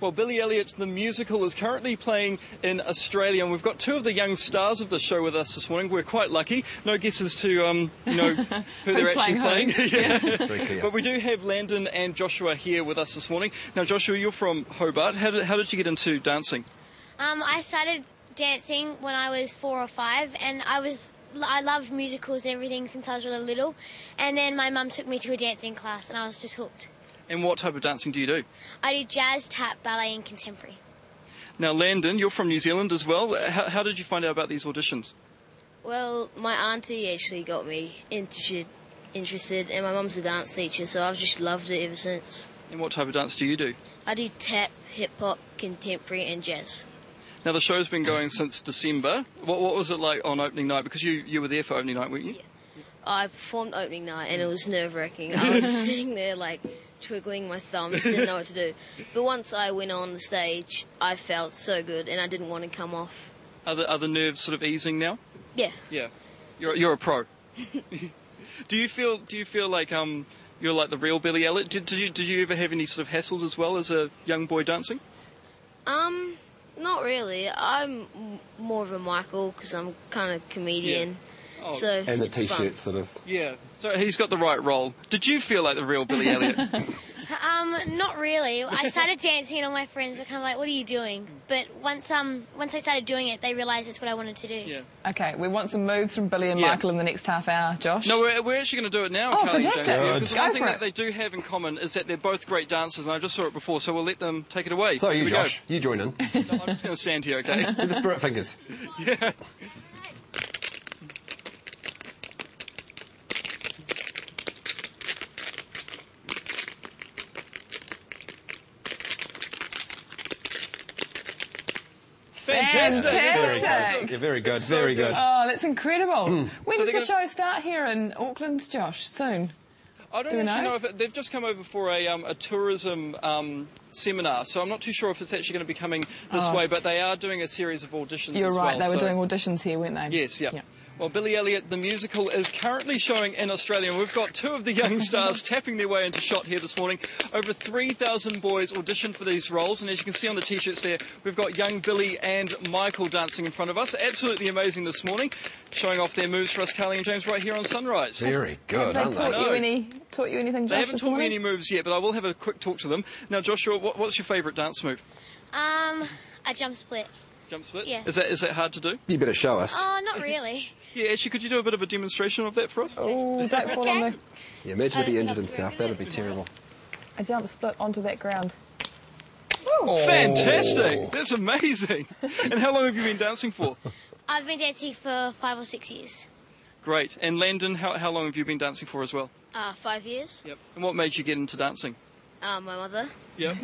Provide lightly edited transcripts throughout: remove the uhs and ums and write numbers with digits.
Well, Billy Elliot, the musical, is currently playing in Australia, and we've got two of the young stars of the show with us this morning. We're quite lucky. No guesses to, who they're actually playing. Yes. Very clear. But we do have Landon and Joshua here with us this morning. Now, Joshua, you're from Hobart. How did you get into dancing? I started dancing when I was 4 or 5, and I loved musicals and everything since I was really little. And then my mum took me to a dancing class, and I was just hooked. And what type of dancing do you do? I do jazz, tap, ballet and contemporary. Now, Landon, you're from New Zealand as well. How did you find out about these auditions? Well, my auntie actually got me interested, and my mum's a dance teacher, so I've just loved it ever since. And what type of dance do you do? I do tap, hip-hop, contemporary and jazz. Now, the show's been going since December. What was it like on opening night? Because you were there for opening night, weren't you? Yeah. I performed opening night, and it was nerve-wracking. I was sitting there, twiggling my thumbs, didn't know what to do. But once I went on the stage, I felt so good, and I didn't want to come off. Are the nerves sort of easing now? Yeah. Yeah. You're a pro. Do you feel like you're like the real Billy Elliot? Did you ever have any sort of hassles as well as a young boy dancing? Not really. I'm more of a Michael because I'm kind of comedian. Yeah. Oh. So and the it's T-shirt fun. sort of. Yeah. So he's got the right role. Did you feel like the real Billy Elliot? Not really. I started dancing and all my friends were kind of like, what are you doing? But once I started doing it, they realised it's what I wanted to do. Yeah. Okay, we want some moves from Billy and Michael in the next half hour. Josh? No, we're actually going to do it now. Oh, Carly and fantastic. James, because Go one thing for that it. they do have in common is that they're both great dancers, and I just saw it before, so we'll let them take it away. So Here you, we Josh, you join in. go. No, I'm just going to stand here, okay? Do the spirit fingers. Yeah. Fantastic. Yeah, very good, So very good. good. Oh, that's incredible. When So does they're the show start here in Auckland, Josh? Soon? I don't Do we actually know? know if they've just come over for a tourism seminar, so I'm not too sure if it's actually going to be coming this way, but they are doing a series of auditions You're as right, well. they were so- doing auditions here, weren't they? Yes, yeah. Well, Billy Elliot, the musical, is currently showing in Australia, and we've got two of the young stars tapping their way into shot here this morning. Over 3,000 boys auditioned for these roles, and as you can see on the T-shirts there, we've got young Billy and Michael dancing in front of us. Absolutely amazing this morning, showing off their moves for us, Carly and James, right here on Sunrise. Very good, They aren't taught they? you anything, Josh? They haven't this taught me morning? any moves yet, but I will have a quick talk to them. Now, Joshua, what's your favourite dance move? A jump split. Jump split? Yeah. Is that hard to do? You better show us. Oh, not really. Yeah, actually, could you do a bit of a demonstration of that for us? Oh, don't fall on Yeah, imagine if he injured himself. That'd be terrible. a jump split onto that ground. Fantastic! That's amazing. And how long have you been dancing for? I've been dancing for 5 or 6 years. Great. And Landon, how long have you been dancing for as well? 5 years. Yep. And what made you get into dancing? My mother. Yep.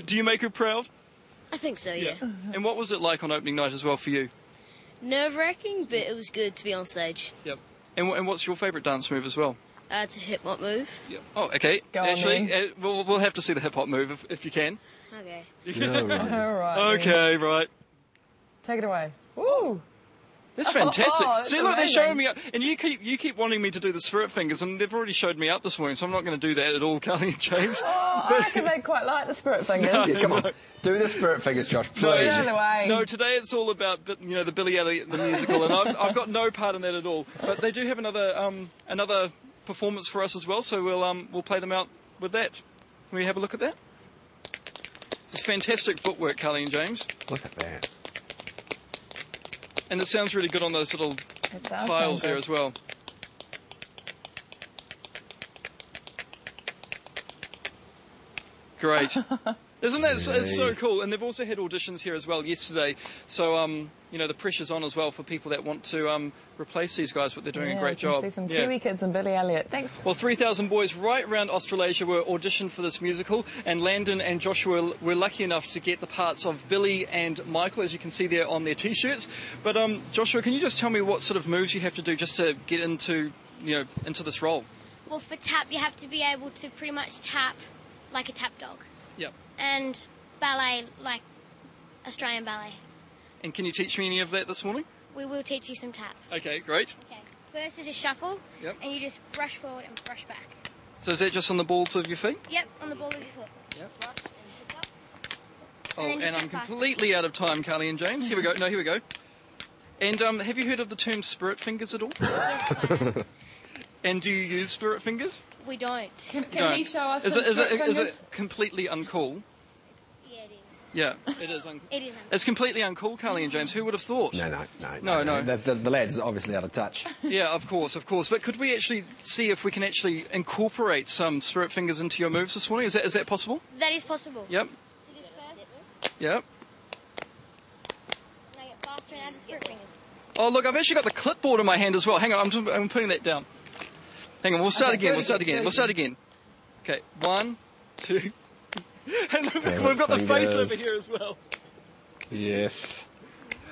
Do you make her proud? I think so, yeah. And what was it like on opening night as well for you? Nerve-wracking, but it was good to be on stage. Yep. And what's your favourite dance move as well? It's a hip-hop move. Yep. Oh, okay. Go on Actually, we'll have to see the hip hop move if you can. Okay. Yeah, right. All right. Okay, right. Take it away. Woo! That's fantastic. Oh, that's See, look, they're amazing. showing me up, and you keep wanting me to do the spirit fingers, and they've already showed me up this morning, so I'm not going to do that at all, Carly and James. Oh, I reckon they quite like the spirit fingers. Yeah, come on. Do the spirit fingers, Josh, No, please. Get out of the way. No, today it's all about the Billy Elliot the musical, and I've got no part in that at all. But they do have another performance for us as well, so we'll play them out with that. Can we have a look at that? It's fantastic footwork, Carly and James, Look at that. and it sounds really good on those little It does sound tiles there good. as well. Great. Isn't that it's so cool? And they've also had auditions here as well yesterday. So, the pressure's on as well for people that want to replace these guys, but they're doing a great you can job. See some Kiwi kids and Billy Elliot. Thanks. Well, 3,000 boys right around Australasia were auditioned for this musical, and Landon and Joshua were lucky enough to get the parts of Billy and Michael, as you can see there on their T-shirts. But Joshua, can you just tell me what sort of moves you have to do just to get into this role? Well, for tap, you have to be able to pretty much tap like a tap dog. Yep. And ballet like Australian ballet. And can you teach me any of that this morning? We will teach you some tap. Okay, great. Okay. First is a shuffle. Yep. And you just brush forward and brush back. So is that just on the balls of your feet? Yep, on the ball of your foot. Oh, then just and go I'm faster. completely out of time, Carly and James. Here we go. No, here we go. And have you heard of the term spirit fingers at all? Yes, I have. And do you use spirit fingers? We don't. Can No. he show us Is some it, is, it, spirit is it fingers? completely uncool? Yeah, it is. Yeah, it is. It is. It's completely uncool, Carly and James. Who would have thought? No. The lad's obviously out of touch. Yeah, of course. But could we actually see if we can actually incorporate some spirit fingers into your moves this morning? Is that possible? That is possible. Yep. So just first, Yep. and I get faster and add the spirit fingers. Oh, look, I've actually got the clipboard in my hand as well. Hang on, I'm putting that down. Hang on, we'll start again. Okay, 1, 2. And look, we've got the face over here as well. Yes.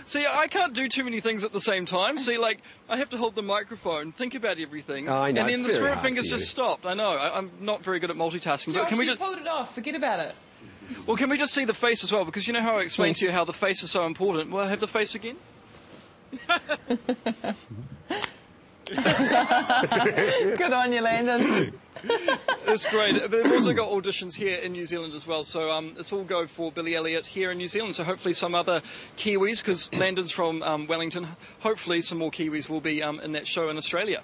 See, I can't do too many things at the same time. See, like, I have to hold the microphone, think about everything, I know, and then it's the very spirit hard fingers for just you. stopped. I know, I'm not very good at multitasking. But Josh, can we you just, pulled it off. Forget about it. well, can we just see the face as well? Because you know how I explained to you how the face is so important. Well, have the face again. Good on you, Landon. It's great. They've also got auditions here in New Zealand as well. So it's all go for Billy Elliot here in New Zealand. So hopefully some other Kiwis, because Landon's from Wellington, hopefully some more Kiwis will be in that show in Australia.